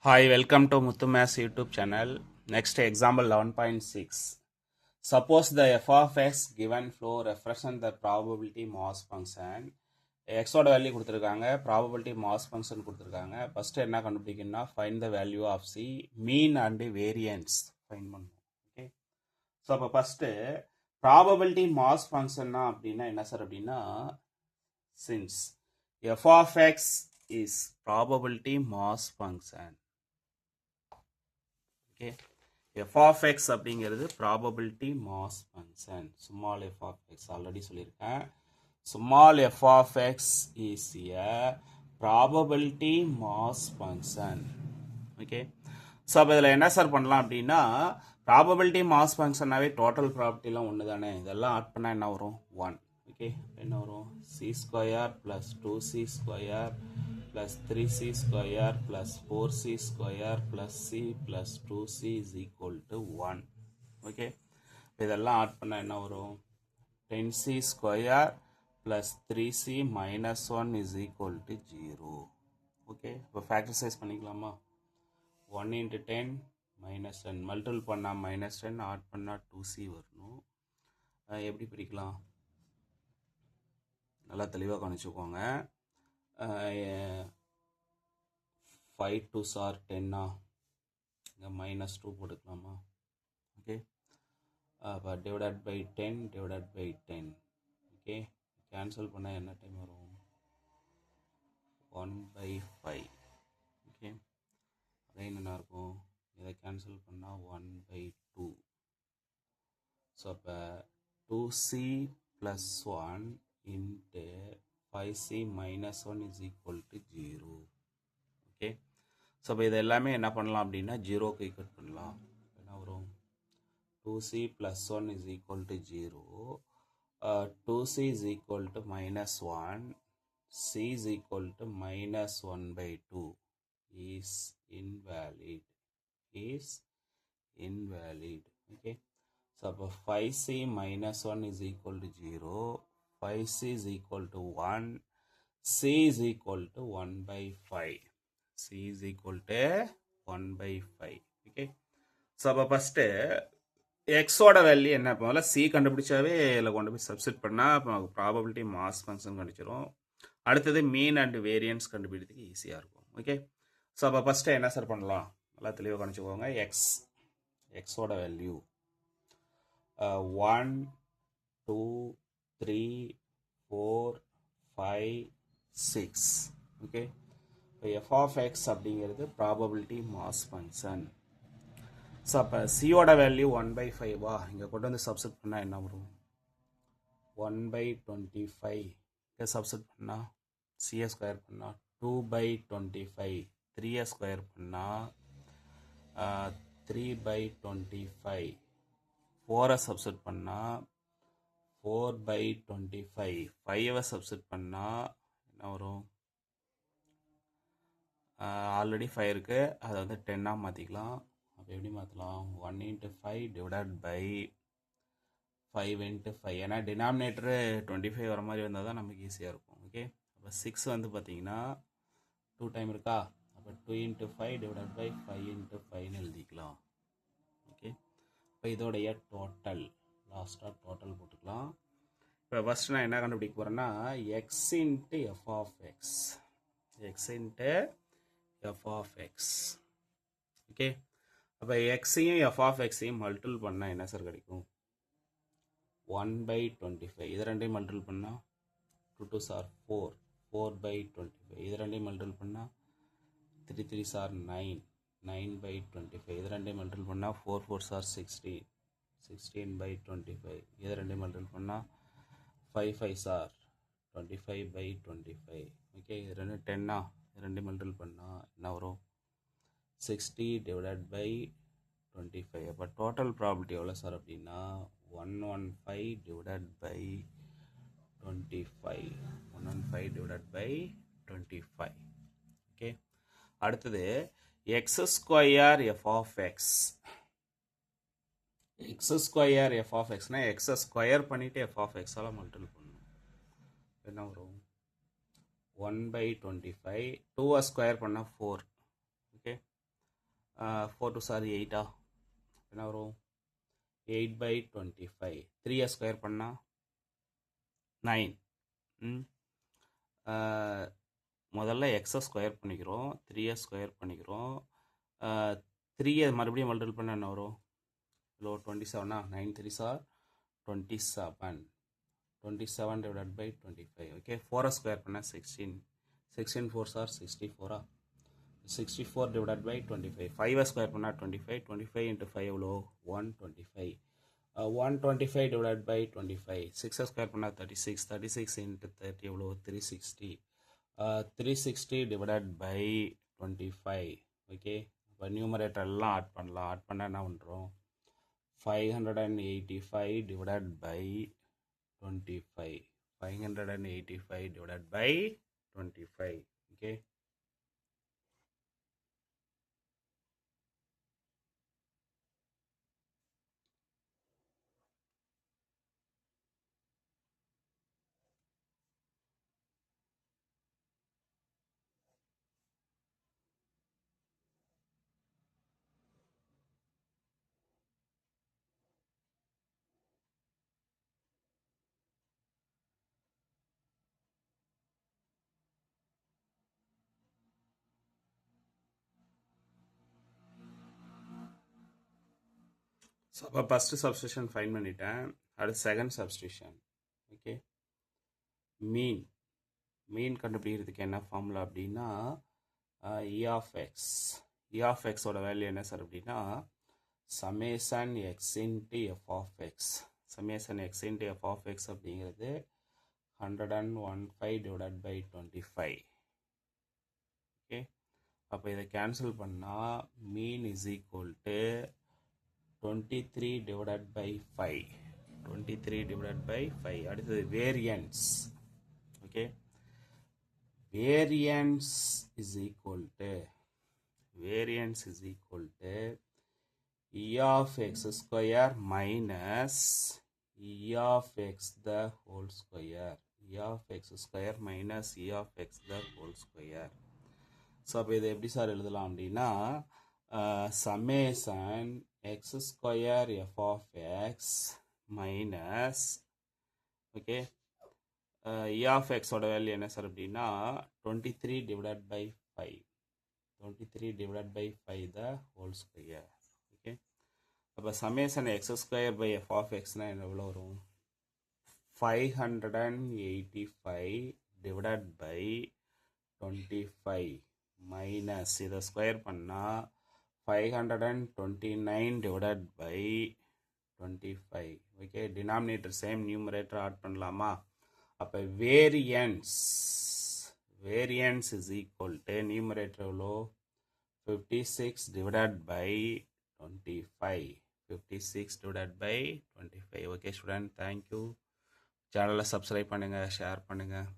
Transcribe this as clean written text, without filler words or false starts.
Hi, welcome to Muthu Maths YouTube channel. Next example 11.6. Suppose the f of x given flow represent the probability mass function. x ஓட value கொடுத்துருக்காங்க, probability mass function கொடுத்துருக்காங்க. First என்ன கண்டுபிடிக்கணும்னா find the value of c, mean and variance find பண்ணணும். Okay, so அப்போ first probability mass functionனா அப்படின்னா என்ன sir அப்படின்னா, since f of x is probability mass function. Okay, f of x அப்படிங்கிறது probability mass function. small f of x already சொல்லியிருக்கேன். small f of x is a probability mass function. Okay, so அப்போ இதில் என்ன sir பண்ணலாம் அப்படின்னா, probability mass functionனாவே total ப்ராபர்ட்டிலாம் ஒன்று தானே, இதெல்லாம் ஆட் பண்ணால் என்ன வரும் 1. ஓகே, என்ன வரும் c square plus 2c square plus 3c square plus 4c square plus c plus 2c is equal to 1. Okay, இதெல்லாம் ஆட் பண்ணா என்ன வரும் 10c square plus 3c minus 1 is equal to 0. Okay, இப்போ factorize பண்ணிக்கலாமா, 1 into 10 minus 10 multiple பண்ணா minus 10 add பண்ணா 2c வரணும். எப்படி பிரிக்கலாம், நல்லா தெளிவாக கவனிச்சுக்கோங்க. 5 2s are 10 இங்கே மைனஸ் 2 போட்டுக்கலாமா. ஓகே, அப்போ divided by 10 divided by 10. Okay, cancel பண்ணால் என்ன டைம் வரும் 1/5. ஓகே, அதே என்ன இருக்கும், இதை கேன்சல் பண்ணால் 1/2. ஸோ அப்போ 2c + 1 into 5c minus 1 is equal to 0. Okay, so இப்போ இது எல்லாமே என்ன பண்ணலாம் அப்படின்னா ஜீரோக்கு ஈக்குவல் பண்ணலாம். என்ன வரும் 2c + 1 is equal to 0. 2c is equal to -1. c is equal to -1/2 is invalid. Okay, so அப்போ 5c - 1 is equal to 0. 5c is equal to 1. c is equal to 1/5. c is equal to 1/5. Okay, so அப்போ first எக்ஸோட value என்ன, முதல்ல C கண்டுபிடிச்சாவே இதில் கொண்டு போய் substitute பண்ணால் இப்போ நமக்கு ப்ராபபிலிட்டி மாஸ் ஃபங்க்ஷன் கண்டுச்சிடும். அடுத்தது மீன் அண்ட் வேரியன்ஸ் கண்டுபிடிக்கிறதுக்கு ஈஸியாக இருக்கும். ஓகே, ஸோ அப்போ ஃபஸ்ட்டு என்ன சார் பண்ணலாம், நல்லா தெளிவாக கணிச்சுக்கோங்க. எக்ஸோட வேல்யூ 1 2 3 4 5 6. ஓகே, இப்போ f of x அப்படிங்கிறது ப்ராபபிலிட்டி மாஸ் ஃபங்க்ஷன். ஸோ அப்போ சியோட வேல்யூ 1/5 இங்கே கொண்டு வந்து சப்ஸ்டிட் பண்ணால் என்ன வரும் 1/25. இங்கே சப்ஸ்டிட் பண்ணால் சியை ஸ்கொயர் பண்ணால் 2/25. 3 ஸ்கொயர் பண்ணால் 3/25. 4 சப்ஸ்டிட் பண்ணால் 4/25. 5 சப்ஸ்டிட் பண்ணால் என்ன வரும், ஆல்ரெடி 5 இருக்குது, அதை வந்து 10 மாற்றிக்கலாம். அப்போ எப்படி மாற்றலாம், 1 into 5 டிவைடட் பை 5 into 5. ஏன்னா டினாமினேட்டரு 25 வர மாதிரி வந்தால் தான் நமக்கு ஈஸியாக இருக்கும். ஓகே, அப்போ 6 வந்து பார்த்தீங்கன்னா 2 டைம் இருக்கா, அப்போ 2 into 5 டிவைடட் பை 5 into 5ன்னு எழுதிக்கலாம். ஓகே, இப்போ இதோடைய டோட்டல் லாஸ்ட்டாக டோட்டல் போட்டுக்கலாம். இப்போ ஃபஸ்ட் நான் என்ன கண்டுபிடிக்க போகிறேன்னா x into f of x. X into f of x. Okay, அப்போ எக்ஸையும் எஃப் ஆஃப் எக்ஸையும் மல்டிபிள் பண்ணால் என்ன சார் கிடைக்கும் 1/25. இது ரெண்டையும் மல்டிபிள் பண்ணால் 2 2s are 4. 4/25. இது ரெண்டையும் மல்டிபிள் பண்ணால் 3 3s are 9. 9/25. இது ரெண்டையும் மல்டிபிள் பண்ணால் 4 4s are 16. 16/25. இது ரெண்டையும் மல்டிபிள் பண்ணால் 5 5s are 25/25. ஓகே, இது ரெண்டு 10 இது ரெண்டையும் மல்டிபிள் பண்ணால் என்ன வரும் 60 டிவைடட் பை 25. அப்போ டோட்டல் ப்ராபபிலிட்டி எவ்வளோ சார் அப்படின்னா 115 divided by 25. 115 divided by 25. Okay, அடுத்தது x square f of x. X square f of x எக்ஸை ஸ்கொயர் பண்ணிவிட்டு எஃப் ஆஃப் எக்ஸால் மல்டிபிள் பண்ணணும். என்ன வரும் 1/25. 2 ஸ்கொயர் பண்ணால் 4. ஓகே, 4 2 சார் 8 என்ன வரும் 8/25 3 ஸ்கொயர் பண்ணால் 9 முதல்ல எக்ஸை ஸ்கொயர் பண்ணிக்கிறோம் 3 ஸ்கொயர் பண்ணிக்கிறோம் 3 மறுபடியும் மல்டிபிள் பண்ணால் என்ன வரும் low 27 9 3 sir 27 divided by 25 okay 4 square பண்ணால் 16 4 சார் 64 64 divided by 25 5 ஸ்கொயர் பண்ணால் 25 into 5 எவ்வளோ 125 125 divided by 25 6 ஸ்கொயர் பண்ணால் 36 into 30 எவ்வளோ 360 360 divided by 25 okay இப்போ நியூமரேட்டர் எல்லாம் ஆட் பண்ணால் என்ன பண்ணுறோம் 585 divided by 25 585 divided by 25 okay so அப்போ ஃபஸ்ட்டு சப்ஸ்டியூஷன் ஃபைன் பண்ணிட்டேன் அடுத்து செகண்ட் சப்ஸ்டியூஷன் ஓகே மீன் கண்டுபிடிக்கிறதுக்கு என்ன ஃபார்முலா அப்படின்னா இ ஆஃப் எக்ஸோட வேல்யூ என்ன சார் அப்படின்னா summation x into f of x அப்படிங்கிறது 115 divided by 25 ஓகே அப்போ இதை கேன்சல் பண்ணால் mean is equal to 23 divided by 5 அடுத்தது variance okay variance is equal to e of x square minus e of x the whole square minus e of x the whole square so அப்போ இதை எப்படி sir எழுதலாம் அப்படின்னா summation x square f of x minus okay e of x ஓட value என்ன sir அப்படின்னா 23 divided by 5 the whole square okay அப்போ summation x square by f of x னா எவ்வளோ வரும் 585 divided by 25 minus இதை ஸ்கொயர் பண்ணால் 529 divided by 25 okay denominator same numerator add பண்ணலாமா அப்போ variance is equal to numerator எவ்வளோ 56 divided by 25 okay student thank you சேனலை சப்ஸ்கிரைப் பண்ணுங்கள் ஷேர் பண்ணுங்கள்